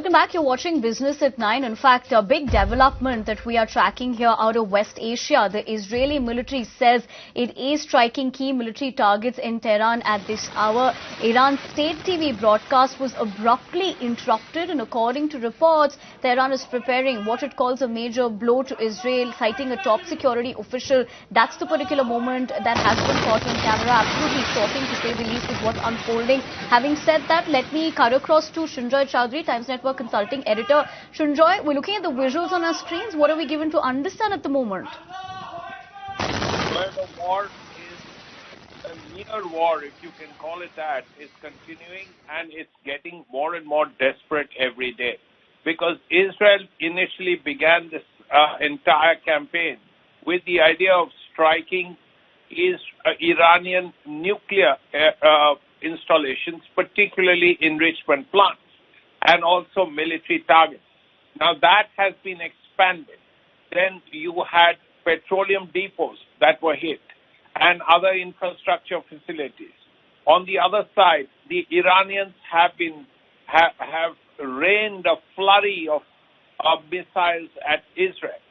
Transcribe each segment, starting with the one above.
Welcome back. You're watching Business at 9. In fact, a big development that we are tracking here out of West Asia. The Israeli military says it is striking key military targets in Tehran at this hour. Iran's state TV broadcast was abruptly interrupted, and according to reports, Tehran is preparing what it calls a major blow to Israel, citing a top security official. That's the particular moment that has been caught on camera. Absolutely shocking, to say the least, with what's unfolding. Having said that, let me cut across to Shunjoy Chowdhury, Times Network consulting editor. Shunjoy, we're looking at the visuals on our screens. What are we given to understand at the moment? Well, the war is a near war, if you can call it that, is continuing, and it's getting more and more desperate every day. Because Israel initially began this entire campaign with the idea of striking Iranian nuclear installations, particularly enrichment plants, and also military targets. Now that has been expanded. Then you had petroleum depots that were hit and other infrastructure facilities. On the other side, the Iranians have rained a flurry of missiles at Israel.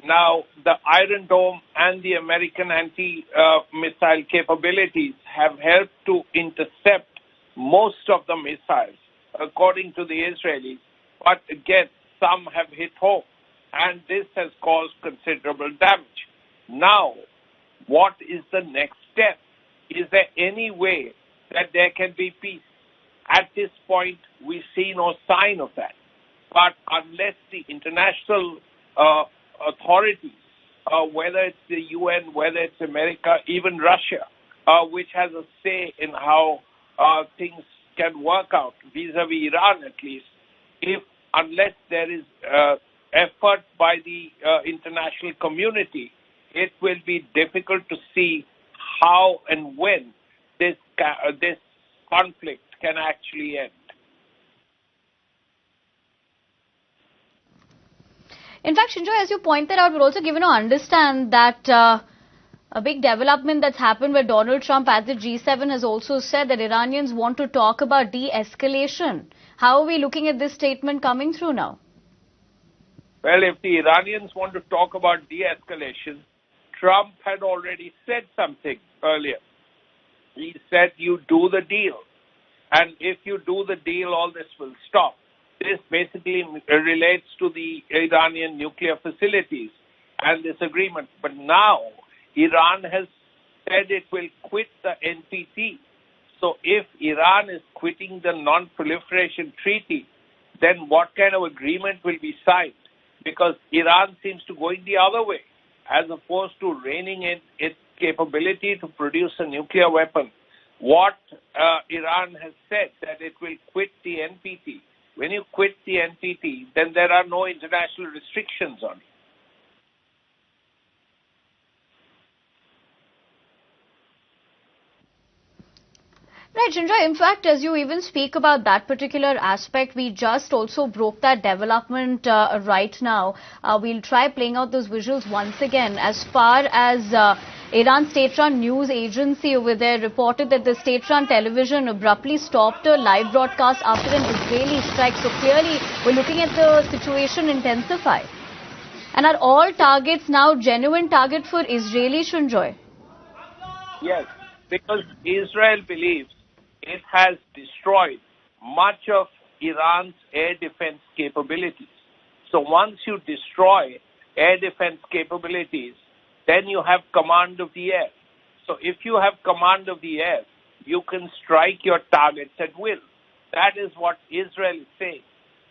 Now, the Iron Dome and the American anti-missile capabilities have helped to intercept most of the missiles, according to the Israelis. But again, some have hit home, and this has caused considerable damage. Now, what is the next step? Is there any way that there can be peace? At this point, we see no sign of that. But unless the international authorities, whether it's the UN, whether it's America, even Russia, which has a say in how things can work out, vis-a-vis Iran at least, unless there is effort by the international community, it will be difficult to see how and when this conflict can actually end. In fact, Shunjoy, as you pointed out, we're also given to understand that a big development that's happened where Donald Trump at the G7 has also said that Iranians want to talk about de-escalation. How are we looking at this statement coming through now? Well, if the Iranians want to talk about de-escalation, Trump had already said something earlier. He said, you do the deal. And if you do the deal, all this will stop. This basically relates to the Iranian nuclear facilities and this agreement. But now, Iran has said it will quit the NPT. So if Iran is quitting the non-proliferation treaty, then what kind of agreement will be signed? Because Iran seems to go in the other way, as opposed to reining in its capability to produce a nuclear weapon. What Iran has said, that it will quit the NPT. When you quit the NPT, then there are no international restrictions on it. Right, Shunjoy, in fact, as you even speak about that particular aspect, we just also broke that development right now. We'll try playing out those visuals once again. As far as Iran state-run news agency over there reported that the state-run television abruptly stopped a live broadcast after an Israeli strike. So clearly, we're looking at the situation intensify. And are all targets now genuine target for Israeli, Shunjoy? Yes, because Israel believes it has destroyed much of Iran's air defense capabilities. So once you destroy air defense capabilities, then you have command of the air. So if you have command of the air, you can strike your targets at will. That is what Israel is saying.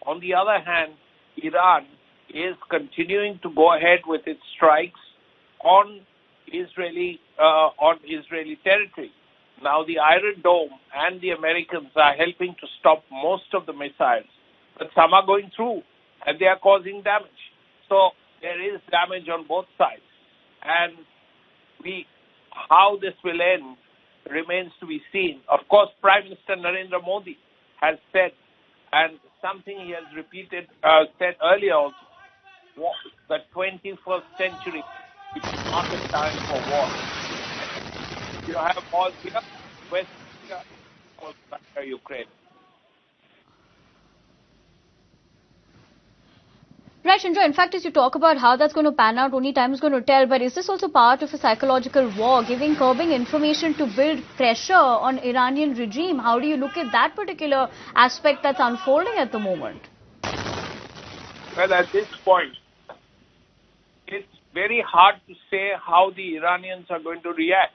On the other hand, Iran is continuing to go ahead with its strikes on Israeli territory. Now, the Iron Dome and the Americans are helping to stop most of the missiles, but some are going through and they are causing damage. So there is damage on both sides. And how this will end remains to be seen. Of course, Prime Minister Narendra Modi has said, and something he has repeated, said earlier also, the 21st century is not a time for war. You have all here, West Africa, Ukraine. Right, Chandra. In fact, as you talk about how that's going to pan out, only time is going to tell. But is this also part of a psychological war, curbing information to build pressure on Iranian regime? How do you look at that particular aspect that's unfolding at the moment? Well, at this point, it's very hard to say how the Iranians are going to react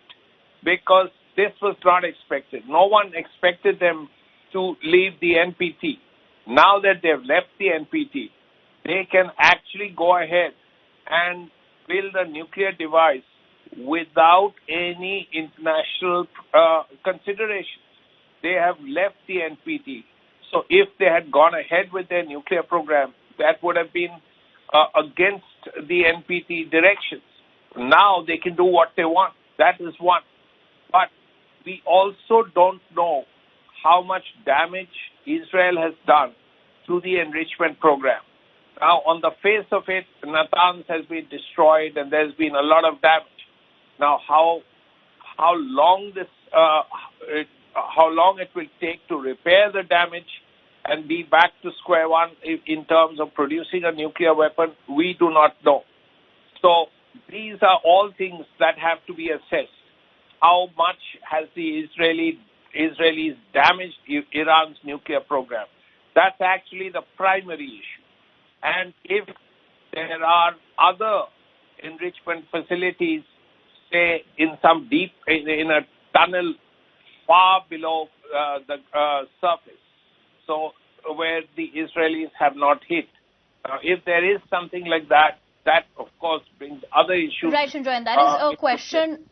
because this was not expected. No one expected them to leave the NPT. Now that they've left the NPT, they can actually go ahead and build a nuclear device without any international considerations. They have left the NPT. So if they had gone ahead with their nuclear program, that would have been against the NPT directions. Now they can do what they want. That is one. But we also don't know how much damage Israel has done to the enrichment program. Now, on the face of it, Natanz has been destroyed and there's been a lot of damage. Now, how long it will take to repair the damage and be back to square one in terms of producing a nuclear weapon, we do not know. So these are all things that have to be assessed. How much has the Israelis damaged Iran's nuclear program? That's actually the primary issue. And if there are other enrichment facilities, say in in a tunnel far below the surface, so where the Israelis have not hit, if there is something like that, that of course brings other issues. Right, Chandra, and that is a question